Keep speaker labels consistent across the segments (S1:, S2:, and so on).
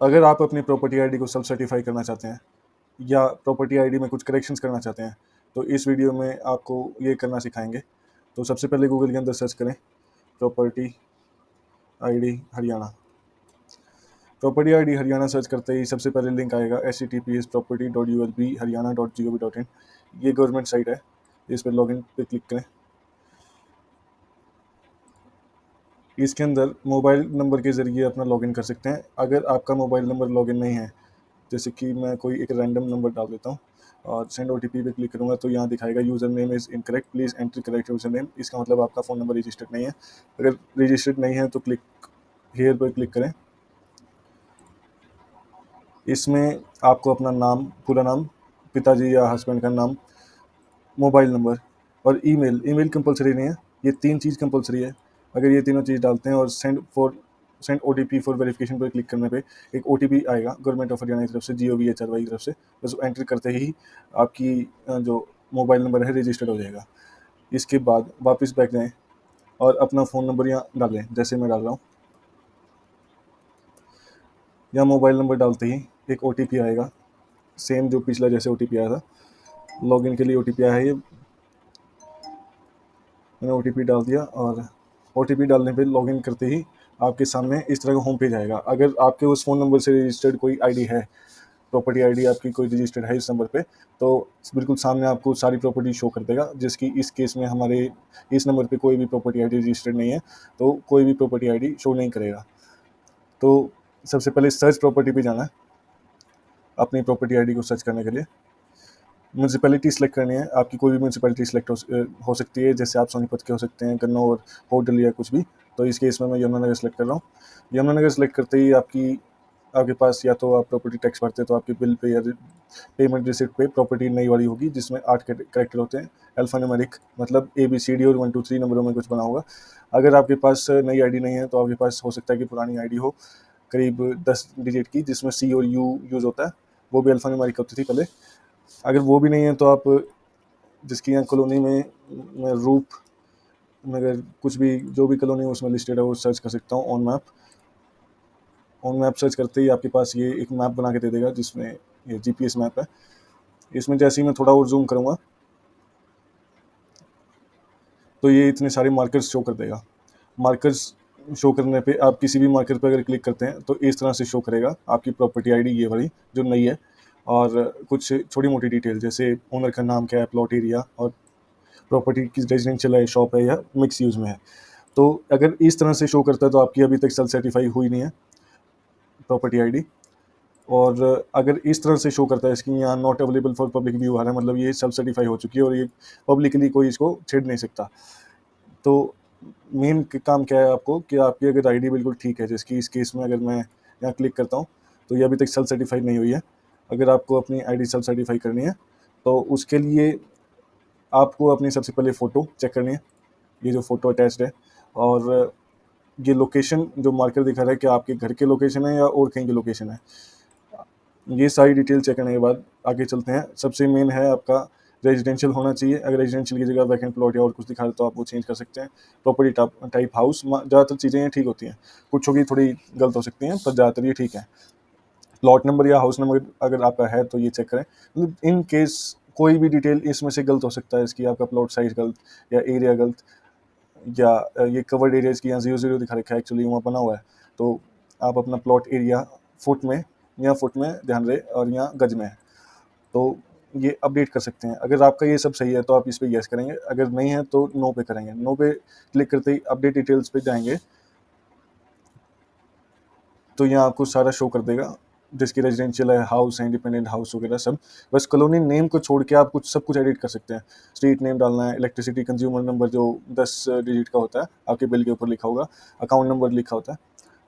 S1: अगर आप अपनी प्रॉपर्टी आईडी को सेल्फ सर्टिफाई करना चाहते हैं या प्रॉपर्टी आईडी में कुछ करेक्शंस करना चाहते हैं तो इस वीडियो में आपको ये करना सिखाएंगे। तो सबसे पहले गूगल के अंदर सर्च करें property ID Haryana. Property ID Haryana search करते ही सबसे पहले लिंक आएगा https://property.ulbharyana.gov.in। ये गवर्नमेंट साइट है, इस पर लॉगिन पे क्लिक करें। इसके अंदर मोबाइल नंबर के ज़रिए अपना लॉगिन कर सकते हैं। अगर आपका मोबाइल नंबर लॉगिन नहीं है, जैसे कि मैं कोई एक रैंडम नंबर डाल देता हूँ और सेंड ओटीपी पे क्लिक करूँगा तो यहाँ दिखाएगा user name is incorrect, please enter correct user name. इसका मतलब आपका फ़ोन नंबर रजिस्टर्ड नहीं है। अगर रजिस्टर्ड नहीं है तो क्लिक हेयर पर क्लिक करें। इसमें आपको अपना नाम, पूरा नाम, पिताजी या हस्बैंड का नाम, मोबाइल नंबर और ईमेल कंपलसरी नहीं है। ये 3 चीज़ कंपलसरी है। अगर ये तीनों चीज़ डालते हैं और सेंड ओटीपी फॉर वेरिफिकेशन पर क्लिक करने पे एक ओटीपी आएगा गवर्नमेंट ऑफ हरियाणा की तरफ से, GOVHRY की तरफ से। बस एंटर करते ही आपकी जो मोबाइल नंबर है रजिस्टर्ड हो जाएगा। इसके बाद वापस बैक जाएँ और अपना फ़ोन नंबर यहाँ डालें, जैसे मैं डाल रहा हूँ। यहाँ मोबाइल नंबर डालते ही एक ओटीपी आएगा, सेम जो पिछला जैसे ओटीपी आया था। लॉगिन के लिए ओटीपी आया है, ये मैंने ओटीपी डाल दिया और ओटीपी डालने पे लॉगिन करते ही आपके सामने इस तरह का होम पेज आएगा। अगर आपके उस फ़ोन नंबर से रजिस्टर्ड कोई आईडी है, प्रॉपर्टी आईडी आपकी कोई रजिस्टर्ड है इस नंबर पे, तो बिल्कुल सामने आपको सारी प्रॉपर्टी शो कर देगा, जिसकी इस केस में हमारे इस नंबर पे कोई भी प्रॉपर्टी आईडी रजिस्टर्ड नहीं है, तो कोई भी प्रॉपर्टी आईडी शो नहीं करेगा। तो सबसे पहले सर्च प्रॉपर्टी पे जाना है अपनी प्रॉपर्टी आईडी को सर्च करने के लिए। म्यूनसिपैलिटी सेलेक्ट करनी है, आपकी कोई भी म्यूनसिपैलिटी सेलेक्ट हो सकती है, जैसे आप सोनीपत के हो सकते हैं, गन्नौर, होटल या कुछ भी। तो इस केस में मैं यमुनानगर सेलेक्ट कर रहा हूँ। यमुनानगर सेलेक्ट करते ही आपके पास या तो आप प्रॉपर्टी टैक्स भरते हैं तो आपके बिल पे या पेमेंट रिसिप्ट पे प्रॉपर्टी नई वाली होगी, जिसमें 8 कैरेक्टर होते हैं अल्फान्यूमेरिक, मतलब ABCD और 1 2 3 नंबरों में कुछ बना होगा। अगर आपके पास नई आईडी नहीं है तो आपके पास हो सकता है कि पुरानी आईडी हो करीब 10 डिजिट की, जिसमें C और U यूज़ होता है, वो भी अल्फान्यूमेरिक होती थी पहले। अगर वो भी नहीं है तो आप जिसकी यहाँ कॉलोनी में रूप नगर कुछ भी जो भी कॉलोनी उसमें लिस्टेड है वो सर्च कर सकता हूँ। ऑन मैप सर्च करते ही आपके पास ये एक मैप बना के दे देगा, जिसमें ये GPS मैप है। इसमें जैसे ही मैं थोड़ा और जूम करूँगा तो ये इतने सारे मार्कर्स शो कर देगा। मार्कर्स शो करने पे आप किसी भी मार्कर पर अगर क्लिक करते हैं तो इस तरह से शो करेगा आपकी प्रॉपर्टी आईडी, ये वाली जो नई है, और कुछ छोटी मोटी डिटेल जैसे ओनर का नाम क्या है, प्लॉट एरिया, और प्रॉपर्टी किस रेजिडेंशियल है, शॉप है या मिक्स यूज़ में है। तो अगर इस तरह से शो करता है तो आपकी अभी तक सेल्फ सर्टिफाई हुई नहीं है प्रॉपर्टी आईडी। और अगर इस तरह से शो करता है इसकी यहाँ not available for public view आ रहा है, मतलब ये सेल्फ सर्टिफाई हो चुकी है और ये पब्लिकली कोई इसको छेड़ नहीं सकता। तो मेन काम क्या है आपको कि आपकी अगर आईडी बिल्कुल ठीक है, जिसकी इस केस में अगर मैं यहाँ क्लिक करता हूँ तो ये अभी तक सेल्फ सर्टिफाई नहीं हुई है। अगर आपको अपनी आईडी सेल्फ सर्टिफाई करनी है तो उसके लिए आपको अपनी सबसे पहले फ़ोटो चेक करनी है, ये जो फ़ोटो अटैच्ड है, और ये लोकेशन जो मार्कर दिखा रहा है कि आपके घर के लोकेशन है या और कहीं की लोकेशन है। ये सारी डिटेल चेक करने के बाद आगे चलते हैं। सबसे मेन है आपका रेजिडेंशियल होना चाहिए। अगर रेजिडेंशियल की जगह वैकेंट प्लॉट या और कुछ दिखा रहा है तो आप वो चेंज कर सकते हैं। प्रॉपर्टी टाइप हाउस, ज़्यादातर चीज़ें ये ठीक होती हैं, कुछ होगी थोड़ी गलत हो सकती हैं, पर ज़्यादातर ये ठीक है। प्लॉट नंबर या हाउस नंबर अगर आपका है तो ये चेक करें, मतलब इन केस कोई भी डिटेल इसमें से गलत हो सकता है, इसकी आपका प्लॉट साइज गलत या एरिया गलत, या ये कवर्ड एरियाज की यहाँ 0 दिखा रखा है, एक्चुअली वहाँ बना हुआ है। तो आप अपना प्लॉट एरिया फुट में ध्यान रहे और यहाँ गज में है, तो ये अपडेट कर सकते हैं। अगर आपका ये सब सही है तो आप इस पर यस करेंगे, अगर नहीं है तो नो पे करेंगे। नो पे क्लिक करते ही अपडेट डिटेल्स पे जाएंगे तो यहाँ आपको सारा शो कर देगा, जिसकी रेजिडेंशियल है, हाउस है, इंडिपेंडेंट हाउस वगैरह सब। बस कॉलोनी नेम को छोड़ के आप सब कुछ एडिट कर सकते हैं। स्ट्रीट नेम डालना है, इलेक्ट्रिसिटी कंज्यूमर नंबर जो 10 डिजिट का होता है आपके बिल के ऊपर लिखा होगा, अकाउंट नंबर लिखा होता है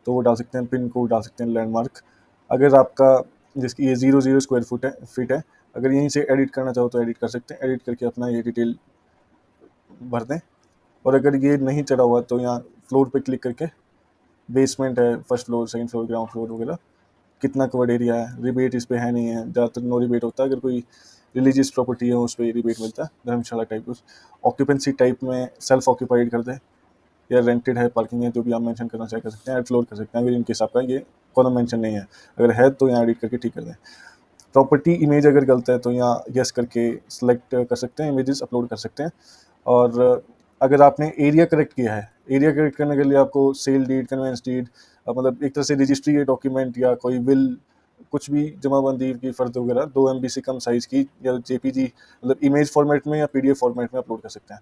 S1: तो वो डाल सकते हैं, पिन कोड डाल सकते हैं, लैंडमार्क। अगर आपका जिसकी ये 0 स्क्वायर फीट है, अगर यहीं से एडिट करना चाहो तो एडिट कर सकते हैं। एडिट करके अपना ये डिटेल भर दें। और अगर ये नहीं चढ़ा हुआ तो यहाँ फ्लोर पे क्लिक करके बेसमेंट है, first floor, second floor, ground floor वगैरह, कितना कवर्ड एरिया है, रिबेट इस पे है नहीं है, ज़्यादातर नो रिबेट होता है। अगर कोई रिलीजियस प्रॉपर्टी है उस पर रिबेट मिलता है, धर्मशाला टाइप। उस ऑक्यूपेंसी टाइप में सेल्फ ऑक्यूपाइड कर दें या रेंटेड है, पार्किंग है, जो भी आप मेंशन करना चाहे कर सकते हैं। ऐड फ्लोर कर सकते हैं अगर इनकेस आपका ये कॉलम मेंशन नहीं है, अगर है तो यहाँ एडिट करके ठीक कर दें। प्रॉपर्टी इमेज अगर गलत है तो यहाँ यस करके सिलेक्ट कर सकते हैं, इमेजेस अपलोड कर सकते हैं। और अगर आपने एरिया करेक्ट किया है, एरिया करेक्ट करने के लिए आपको सेल डीड, कन्वेंस डीड, मतलब एक तरह से रजिस्ट्री के डॉक्यूमेंट या कोई विल, कुछ भी जमाबंदी की फ़र्द वगैरह 2 MB से कम साइज़ की या जेपीजी मतलब इमेज फॉर्मेट में या पीडीएफ फॉर्मेट में अपलोड कर सकते हैं।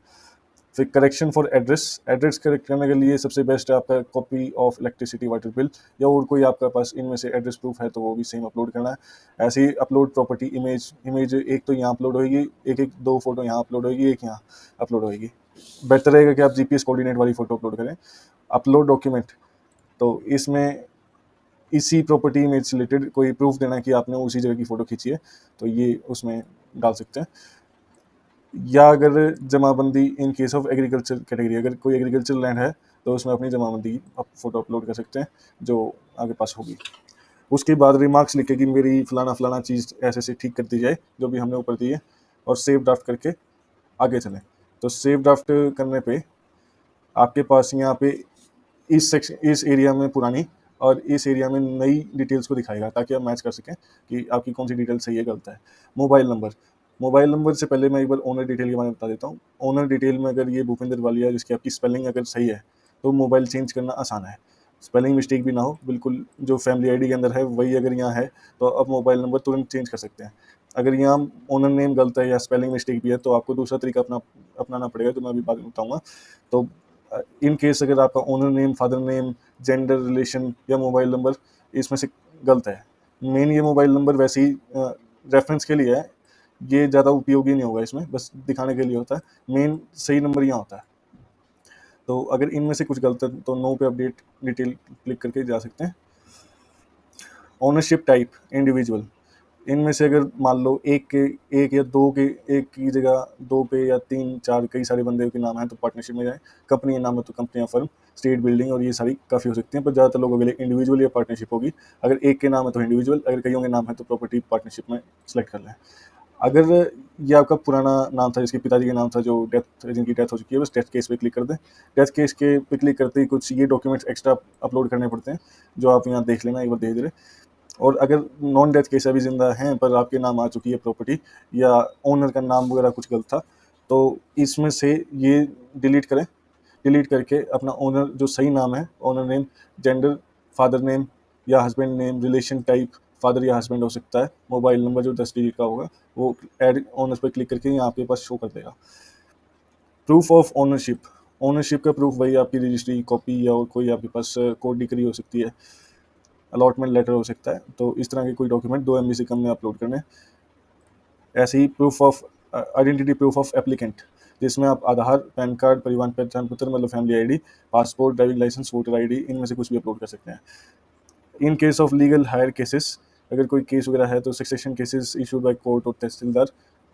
S1: फिर correction for address, address correct करने के लिए सबसे बेस्ट है आपका copy of electricity water bill, या और कोई आपके पास इनमें से एड्रेस प्रूफ है तो वो भी सेम अपलोड करना है। ऐसे ही अपलोड प्रॉपर्टी इमेज, इमेज एक तो यहाँ अपलोड होगी, एक 2 फोटो यहाँ अपलोड होगी, एक यहाँ अपलोड होगी। बेहतर रहेगा कि आप जीपीएस कोऑर्डिनेट वाली फ़ोटो अपलोड करें। अपलोड डॉक्यूमेंट, तो इसमें इसी प्रॉपर्टी इमेज से रिलेटेड कोई प्रूफ देना है कि आपने उसी जगह की फ़ोटो खींची है, तो ये उसमें डाल सकते हैं। या अगर जमाबंदी in case of agriculture category, अगर कोई एग्रीकल्चर लैंड है तो उसमें अपनी जमाबंदी फ़ोटो अपलोड कर सकते हैं जो आगे पास होगी। उसके बाद रिमार्क्स लिखे कि मेरी फलाना चीज़ ऐसे से ठीक कर दी जाए, जो भी हमने ऊपर दी है, और सेव ड्राफ्ट करके आगे चलें। तो सेव ड्राफ्ट करने पे आपके पास यहाँ पे इस एरिया में पुरानी और इस एरिया में नई डिटेल्स को दिखाएगा, ताकि आप मैच कर सकें कि आपकी कौन सी डिटेल सही है गलत है। मोबाइल नंबर से पहले मैं एक बार ओनर डिटेल के बारे में बता देता हूँ। ओनर डिटेल में अगर ये भूपेंद्र वालिया जिसकी आपकी स्पेलिंग अगर सही है तो मोबाइल चेंज करना आसान है, स्पेलिंग मिस्टेक भी ना हो, बिल्कुल जो फैमिली आईडी के अंदर है वही अगर यहाँ है तो आप मोबाइल नंबर तुरंत चेंज कर सकते हैं। अगर यहाँ ओनर नेम गलत है या स्पेलिंग मिस्टेक भी है तो आपको दूसरा तरीका अपनाना पड़ेगा, जो मैं अभी बाद में बताऊँगा। तो इन केस अगर आपका owner name, father name, gender, relation या मोबाइल नंबर इसमें से गलत है, मेन ये मोबाइल नंबर वैसे ही रेफरेंस के लिए है, ये ज़्यादा उपयोगी नहीं होगा, इसमें बस दिखाने के लिए होता है, मेन सही नंबर यहाँ होता है। तो अगर इनमें से कुछ गलत है तो नो पे अपडेट डिटेल क्लिक करके जा सकते हैं। ओनरशिप टाइप इंडिविजुअल, इनमें से अगर मान लो एक या दो के, एक की जगह 2 पे या 3 4 कई सारे बंदे के नाम हैं तो पार्टनरशिप में जाए, कंपनी का नाम है तो कंपनी या फर्म, स्टेट, बिल्डिंग और ये सारी काफ़ी हो सकती हैं, पर ज़्यादातर लोगों के लिए इंडिविजुअल या पार्टनरशिप होगी। अगर एक के नाम है तो इंडिविजुअल, अगर कईयों के नाम है तो प्रॉपर्टी पार्टनरशिप में सेलेक्ट कर लें। अगर ये आपका पुराना नाम था, जिसके पिताजी का नाम था, जो जिनकी डेथ हो चुकी है, बस डेथ केस पे क्लिक कर दें। डेथ केस के पे क्लिक करते ही कुछ ये डॉक्यूमेंट्स एक्स्ट्रा अपलोड करने पड़ते हैं, जो आप यहाँ देख लेना एक बार धीरे धीरे। और अगर नॉन डेथ केस अभी ज़िंदा हैं पर आपके नाम आ चुकी है प्रॉपर्टी, या ओनर का नाम वगैरह कुछ गलत था, तो इसमें से ये डिलीट करें। डिलीट करके अपना ओनर जो सही नाम है, owner name, gender, father name या husband name, relation type father या हस्बैंड हो सकता है, मोबाइल नंबर जो 10 डिजिट का होगा वो ऐड ओनर्स पर क्लिक करके यहाँ आपके पास शो कर देगा। प्रूफ ऑफ ओनरशिप, ओनरशिप का प्रूफ वही आपकी रजिस्ट्री कॉपी या और कोई आपके पास कोर्ट डिक्री हो सकती है, अलॉटमेंट लेटर हो सकता है, तो इस तरह के कोई डॉक्यूमेंट 2 MB से कम में अपलोड करने। ऐसे ही proof of identity, proof of applicant, जिसमें आप आधार, पैन कार्ड, परिवहन पहचान पत्र मतलब family ID, passport, driving licence, voter ID, इनमें से कुछ भी अपलोड कर सकते हैं। In case of legal heir cases, अगर कोई केस वगैरह है तो succession cases issued by court और तहसीलदार,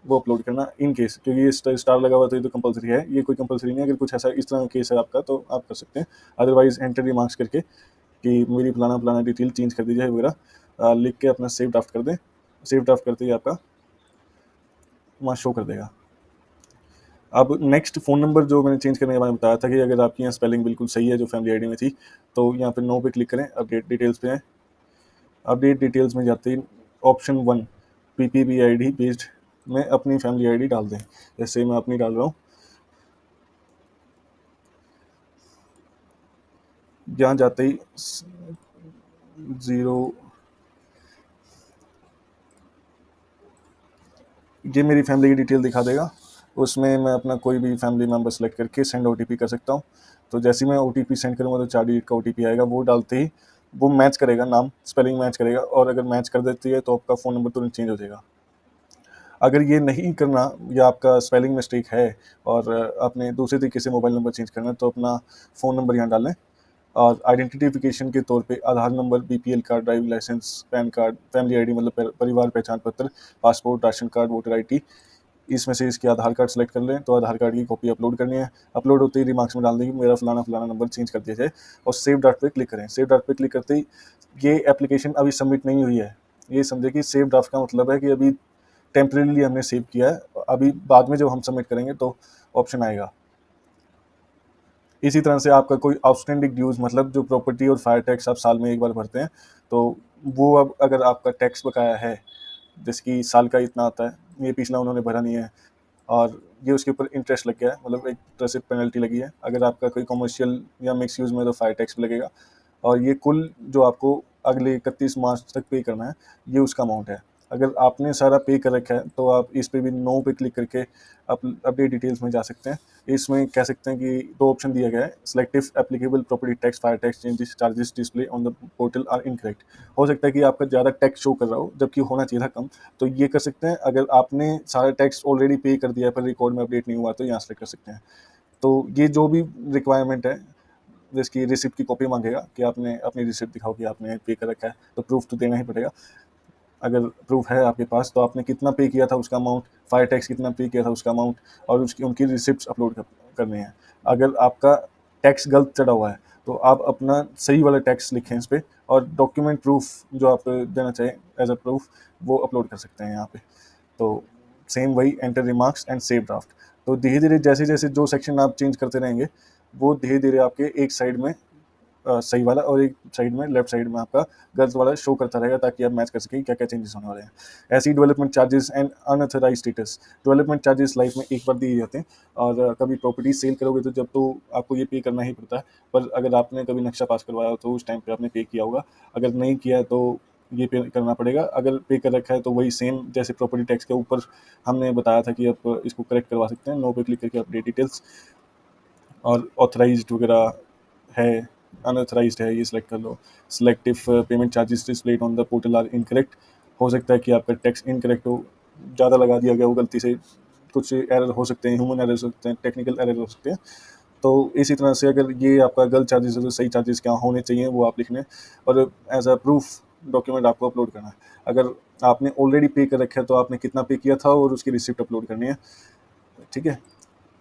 S1: वो अपलोड करना इन केस, क्योंकि ये स्टार लगा हुआ तो ये तो कंपलसरी है, ये कोई कंपलसरी नहीं है। अगर कुछ ऐसा इस तरह का केस है आपका तो आप कर सकते हैं, अदरवाइज एंटर रिमार्क्स करके कि मेरी फलाना डिटेल चेंज कर दी जाए वगैरह लिख के अपना सेव ड्राफ्ट कर दें। सेव ड्राफ्ट करते ही आपका वहाँ शो कर देगा। अब नेक्स्ट फ़ोन नंबर जो मैंने चेंज करने के बारे में बताया था कि अगर आपकी यहाँ स्पेलिंग बिल्कुल सही है जो फैमिली आईडी में थी, तो यहाँ पे नो पे क्लिक करें, अपडेट डिटेल्स पे हैं। अपडेट डिटेल्स में जाते ही ऑप्शन 1 पीपीबी आईडी बेस्ड में अपनी फैमिली आईडी डाल दें, जैसे मैं अपनी डाल रहा हूँ। यहाँ जाते ही 0, ये मेरी फैमिली की डिटेल दिखा देगा, उसमें मैं अपना कोई भी फैमिली मेम्बर सेलेक्ट करके सेंड OTP कर सकता हूँ। तो जैसे ही मैं OTP सेंड करूँगा तो 4 डिजिट का OTP आएगा, वो डालते ही वो मैच करेगा, नाम स्पेलिंग मैच करेगा, और अगर मैच कर देती है तो आपका फ़ोन नंबर तुरंत चेंज हो जाएगा। अगर ये नहीं करना या आपका स्पेलिंग मिस्टेक है और आपने दूसरे तरीके से मोबाइल नंबर चेंज करना है, तो अपना फ़ोन नंबर यहाँ डालें, और आइडेंटिफिकेशन के तौर पे Aadhaar number, BPL card, driving licence, PAN card, family ID मतलब परिवार पहचान पत्र, passport, ration card, voter ID, इसमें से इसके आधार कार्ड सेलेक्ट कर लें। तो आधार कार्ड की कॉपी अपलोड करनी है, अपलोड होते ही रिमार्क्स में डाल दें कि मेरा फलाना नंबर चेंज कर दिया जाए, और सेव ड्राफ्ट पे क्लिक करें। सेव ड्राफ्ट पे क्लिक करते ही ये एप्लीकेशन अभी सबमिट नहीं हुई है, ये समझे कि सेव ड्राफ्ट का मतलब है कि अभी टेम्परेरीली हमने सेव किया है, अभी बाद में जब हम सबमिट करेंगे तो ऑप्शन आएगा। इसी तरह से आपका कोई आउटस्टैंडिंग ड्यूज, मतलब जो प्रॉपर्टी और फायर टैक्स आप साल में एक बार भरते हैं, तो वो अब अगर आपका टैक्स बकाया है, जैसे कि साल का इतना आता है, ये पिछला उन्होंने भरा नहीं है और ये उसके ऊपर इंटरेस्ट लग गया है, मतलब एक तरह से पेनल्टी लगी है। अगर आपका कोई कमर्शियल या मिक्स यूज़ में, तो फायर टैक्स भी लगेगा और ये कुल जो आपको अगले 31 मार्च तक पे करना है, ये उसका अमाउंट है। अगर आपने सारा पे कर रखा है तो आप इस पे भी नो पे क्लिक करके अपडेट डिटेल्स में जा सकते हैं। इसमें कह सकते हैं कि दो ऑप्शन दिया गया है, selective applicable property tax, fire tax changes charges display on the portal are incorrect. हो सकता है कि आपका ज़्यादा टैक्स शो कर रहा हो जबकि होना चाहिए था कम, तो ये कर सकते हैं। अगर आपने सारा टैक्स ऑलरेडी पे कर दिया है पर रिकॉर्ड में अपडेट नहीं हुआ, तो यहाँ से कर सकते हैं। तो ये जो भी रिक्वायरमेंट है, जिसकी रिसिप्ट की कॉपी मांगेगा कि आपने अपनी रिसिप्ट दिखाओ कि आपने पे कर रखा है, तो प्रूफ तो देना ही पड़ेगा। अगर प्रूफ है आपके पास, तो आपने कितना पे किया था उसका अमाउंट, फायर टैक्स कितना पे किया था उसका अमाउंट, और उसकी उनकी रिसिप्ट अपलोड करनी है। अगर आपका टैक्स गलत चढ़ा हुआ है तो आप अपना सही वाला टैक्स लिखें इस पर, और डॉक्यूमेंट प्रूफ जो आप देना चाहें एज अ प्रूफ, वो अपलोड कर सकते हैं यहाँ पे। तो सेम वही, enter remarks and save draft. तो धीरे धीरे जैसे जैसे जो सेक्शन आप चेंज करते रहेंगे, वो धीरे धीरे आपके एक साइड में सही वाला और एक साइड में, लेफ्ट साइड में आपका गलत वाला शो करता रहेगा, ताकि आप मैच कर सकें क्या क्या चेंजेस होने वाले हैं। ऐसी development charges and unauthorised status. Development charges life में एक बार दिए जाते हैं, और कभी प्रॉपर्टी सेल करोगे तो जब तो आपको ये पे करना ही पड़ता है। पर अगर आपने कभी नक्शा पास करवाया हो तो उस टाइम पे आपने पे किया होगा, अगर नहीं किया है तो ये पे करना पड़ेगा। अगर पे कर रखा है तो वही सेम, जैसे प्रॉपर्टी टैक्स के ऊपर हमने बताया था कि आप इसको करेक्ट करवा सकते हैं, नो पे क्लिक करके अपडेट डिटेल्स, और ऑथराइज्ड वगैरह है, अनऑथराइज्ड है, ये सिलेक्ट कर लो। Selective payment charges displayed on the portal are incorrect. हो सकता है कि आपका टैक्स इनकरेक्ट हो, ज़्यादा लगा दिया गया हो गलती से, कुछ एरर हो सकते हैं, ह्यूमन एरर हो सकते हैं, टेक्निकल एरर हो सकते हैं। तो इसी तरह से अगर ये आपका गलत चार्जेस है तो सही चार्जेस क्या होने चाहिए वो आप लिखने, और एज अ प्रूफ डॉक्यूमेंट आपको अपलोड करना है। अगर आपने ऑलरेडी पे कर रखा है तो आपने कितना पे किया था और उसकी रिसिप्ट अपलोड करनी है। ठीक है,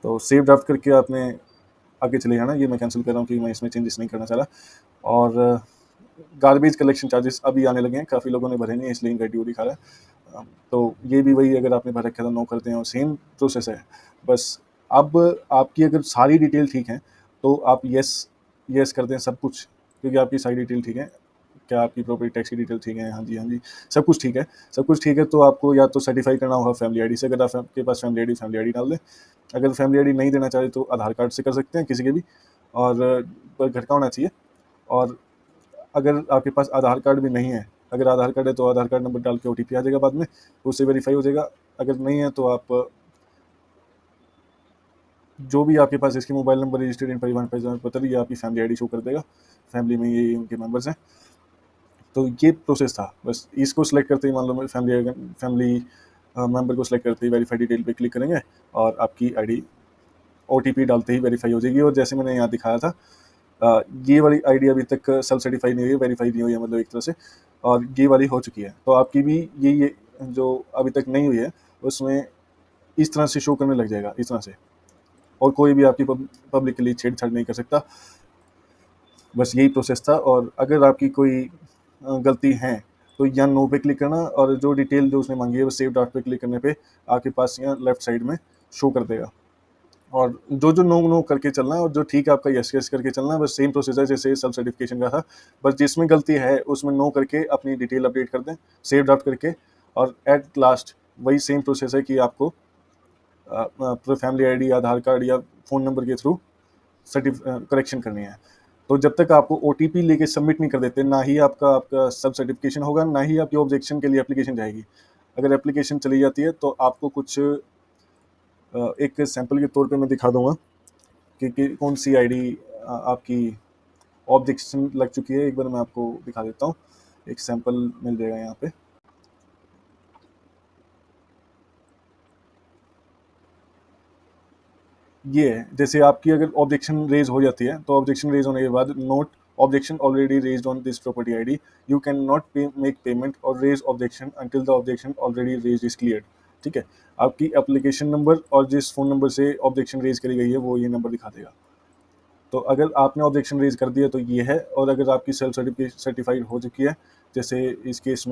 S1: तो सेव ड्राफ्ट करके आपने आगे चले जाना। ये मैं कैंसिल कर रहा हूँ कि मैं इसमें चेंजेस नहीं करना चाह रहा। और गार्बेज कलेक्शन चार्जेस अभी आने लगे हैं, काफ़ी लोगों ने भरे नहीं, इसलिए इनका ड्यू दिखा रहा है। तो ये भी वही, अगर आपने भर रखा था नो करते हैं, और सेम प्रोसेस है। बस अब आपकी अगर सारी डिटेल ठीक है तो आप यस यस कर दें सब कुछ, क्योंकि आपकी सारी डिटेल ठीक है। क्या आपकी प्रॉपर्टी टैक्स की डिटेल ठीक है? हाँ जी, हाँ जी, सब कुछ ठीक है। सब कुछ ठीक है तो आपको या तो सर्टिफाई करना होगा फैमिली आईडी से, अगर आपके पास फैमिली आईडी डाल दें। अगर फैमिली आईडी नहीं देना चाहते तो आधार कार्ड से कर सकते हैं, किसी के भी, और पर घर का होना चाहिए। और अगर आपके पास आधार कार्ड भी नहीं है, अगर आधार कार्ड है तो आधार कार्ड नंबर डाल के ओटीपी आ जाएगा बाद में, उससे वेरीफाई हो जाएगा। अगर नहीं है तो आप जो भी आपके पास इसके मोबाइल नंबर रजिस्टर्ड इन परिवहन पहचान पत्र, ये आपकी फैमिली आईडी शो कर देगा। फैमिली में ये उनके मेंबर्स हैं। तो ये प्रोसेस था। बस इसको सिलेक्ट करते ही, मान लो फैमिली मेंबर को सिलेक्ट करते ही वेरीफाई डिटेल पे क्लिक करेंगे, और आपकी आईडी ओटीपी डालते ही वेरीफाई हो जाएगी। और जैसे मैंने यहाँ दिखाया था, ये वाली आईडी अभी तक सेल्फ सर्टिफाई नहीं हुई है, वेरीफाई नहीं हुई है, मतलब एक तरह से, और ये वाली हो चुकी है। तो आपकी भी ये जो अभी तक नहीं हुई है, उसमें इस तरह से शो करने लग जाएगा, इस तरह से। और कोई भी आपकी पब्लिकली छेड़छाड़ नहीं कर सकता। बस यही प्रोसेस था। और अगर आपकी कोई गलती है तो यहाँ नो पे क्लिक करना, और जो डिटेल जो उसने मांगी है वो सेव ड्राफ्ट पे क्लिक करने पे आपके पास यहाँ लेफ्ट साइड में शो कर देगा। और जो जो नो नो करके चलना है, और जो ठीक है आपका यस यस करके चलना है। बस सेम प्रोसेस है जैसे सेल्फ सर्टिफिकेशन का था। बस जिसमें गलती है उसमें नो करके अपनी डिटेल अपडेट कर दें, सेव ड्राफ्ट करके। और एट लास्ट वही सेम प्रोसेस है कि आपको फैमिली आईडी, आधार कार्ड या फ़ोन नंबर के थ्रू करेक्शन करनी है। तो जब तक आपको ओटीपी लेके सबमिट नहीं कर देते, ना ही आपका आपका सब सर्टिफिकेशन होगा, ना ही आपकी ऑब्जेक्शन के लिए एप्लीकेशन जाएगी। अगर एप्लीकेशन चली जाती है तो आपको कुछ एक सैंपल के तौर पे मैं दिखा दूंगा कि कौन सी आईडी आपकी ऑब्जेक्शन लग चुकी है। एक बार मैं आपको दिखा देता हूँ, एक सैंपल मिल जाएगा यहाँ पे। ये है, जैसे आपकी अगर ऑब्जेक्शन रेज हो जाती है, तो ऑब्जेक्शन रेज होने के बाद note objection already raised on this property ID, you can not make payment और raise objection until the objection already raise is clear. ठीक है, आपकी एप्लीकेशन नंबर और जिस फ़ोन नंबर से ऑब्जेक्शन रेज करी गई है वो ये नंबर दिखा देगा। तो अगर आपने ऑब्जेक्शन रेज कर दिया तो ये है। और अगर आपकी सेल्फ सर्टिफाइड हो चुकी है, जैसे इस केस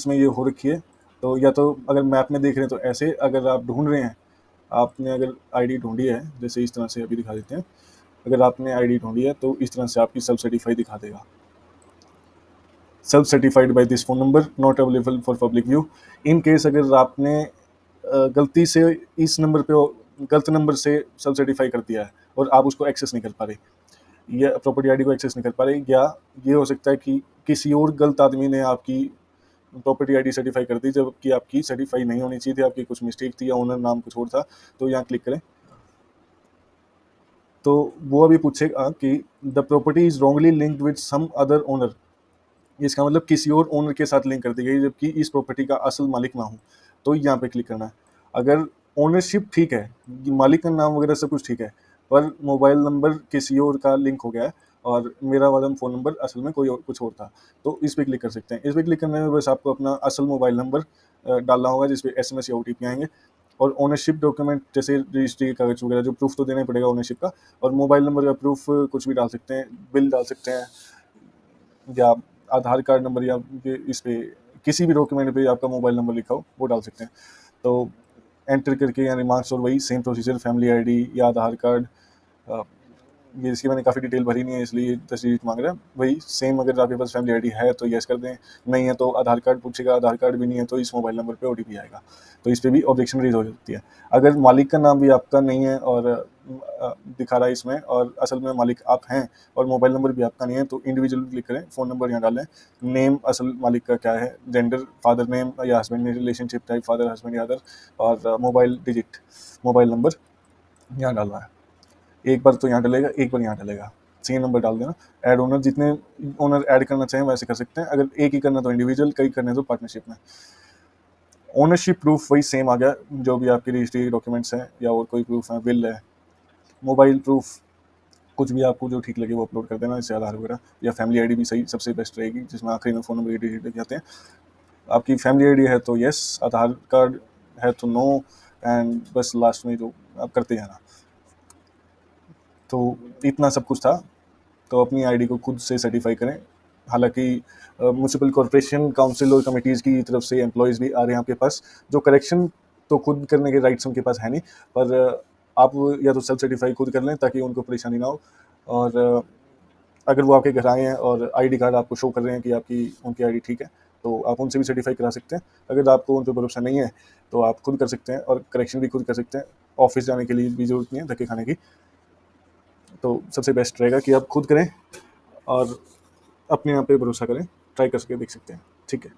S1: में ये हो रखी है, तो या तो अगर मैप में देख रहे हैं तो ऐसे, अगर आप ढूंढ रहे हैं आपने अगर आईडी ढूंढी है, जैसे इस तरह से अभी दिखा देते हैं, अगर आपने आईडी ढूंढी है तो इस तरह से आपकी सेल्फ सर्टिफाई दिखा देगा, self certified by this phone number not available for public view. In case अगर आपने गलती से इस नंबर पे गलत नंबर से सेल्फ सर्टिफाई कर दिया है और आप उसको एक्सेस नहीं कर पा रहे, या प्रॉपर्टी आईडी को एक्सेस नहीं कर पा रहे, या ये हो सकता है कि किसी और गलत आदमी ने आपकी प्रॉपर्टी आईडी सर्टिफाई कर दी जबकि आपकी सर्टिफाई नहीं होनी चाहिए थी, आपकी कुछ मिस्टेक थी या ओनर नाम कुछ और था, तो यहाँ क्लिक करें। तो वो अभी पूछेगा कि the property is wrongly linked with some other owner, इसका मतलब किसी और ओनर के साथ लिंक कर दी गई जबकि इस प्रॉपर्टी का असल मालिक ना हो, तो यहाँ पे क्लिक करना है। अगर ओनरशिप ठीक है, मालिक का नाम वगैरह सब कुछ ठीक है, पर मोबाइल नंबर किसी और का लिंक हो गया है और मेरा वाला फ़ोन नंबर असल में कोई और कुछ और था, तो इस पर क्लिक कर सकते हैं। इस पर क्लिक करने में बस आपको अपना असल मोबाइल नंबर डालना होगा जिस पे SMS या OTP आएंगे, और ओनरशिप डॉक्यूमेंट जैसे रजिस्ट्री के कागज वगैरह जो प्रूफ तो देना ही पड़ेगा ओनरशिप का, और मोबाइल नंबर का प्रूफ कुछ भी डाल सकते हैं, बिल डाल सकते हैं, या आधार कार्ड नंबर, या इस पे किसी भी डॉक्यूमेंट पे आपका मोबाइल नंबर लिखा हो वो डाल सकते हैं। तो एंटर करके यानी मार्क्स, और वही सेम प्रोसीजर, फैमिली आईडी या आधार कार्ड, ये इसकी मैंने काफ़ी डिटेल भरी नहीं है इसलिए 10 डिजिट मांग रहा है, वही सेम। अगर आपके पास फैमिली आईडी है तो यस कर दें, नहीं है तो आधार कार्ड पूछेगा, आधार कार्ड भी नहीं है तो इस मोबाइल नंबर पे OTP आएगा, तो इस पर भी ऑब्जेक्शन रेज हो सकती है। अगर मालिक का नाम भी आपका नहीं है और दिखा रहा है इसमें, और असल में मालिक आप हैं और मोबाइल नंबर भी आपका नहीं है, तो इंडिविजुअल क्लिक करें, फ़ोन नंबर यहाँ डालें, नेम असल मालिक का क्या है, जेंडर फादर नेम या husband name, relationship type father husband या अदर, और मोबाइल डिजिट, मोबाइल नंबर यहाँ डालना है। एक बार तो यहाँ डलेगा, एक बार यहाँ डलेगा, सेम नंबर डाल देना। ऐड ओनर, जितने ओनर ऐड करना चाहें वैसे कर सकते हैं, अगर एक ही करना तो इंडिविजुअल, कई करने तो पार्टनरशिप में। ओनरशिप प्रूफ वही सेम आ गया, जो भी आपके रजिस्ट्री डॉक्यूमेंट्स हैं या और कोई प्रूफ है, बिल है, मोबाइल प्रूफ, कुछ भी आपको जो ठीक लगे वो अपलोड कर देना, जैसे आधार वगैरह, या फैमिली आईडी भी सही सबसे बेस्ट रहेगी, जिसमें आखिरी में फ़ोन नंबर डिटेल लिख जाते हैं। आपकी फैमिली आईडी है तो यस, आधार कार्ड है तो नो, एंड बस लास्ट में जो आप करते जाना। तो इतना सब कुछ था। तो अपनी आईडी को खुद से सर्टिफाई करें। हालांकि म्यूनसिपल कॉरपोरेशन, काउंसिल और कमिटीज़ की तरफ से एम्प्लॉयज़ भी आ रहे हैं आपके पास, जो करेक्शन तो खुद करने के राइट्स उनके पास है नहीं, पर आप या तो सेल्फ सर्टिफाई खुद कर लें ताकि उनको परेशानी ना हो। और अगर वो आपके घर आए हैं और आईडी कार्ड आपको शो कर रहे हैं कि आपकी उनकी आईडी ठीक है, तो आप उनसे भी सर्टिफाई करा सकते हैं। अगर आपको उन पर भरोसा नहीं है तो आप खुद कर सकते हैं, और करेक्शन भी खुद कर सकते हैं। ऑफिस जाने के लिए भी ज़रूरत नहीं है धक्के खाने की। तो सबसे बेस्ट रहेगा कि आप खुद करें और अपने आप पे भरोसा करें, ट्राई करके देख सकते हैं। ठीक है।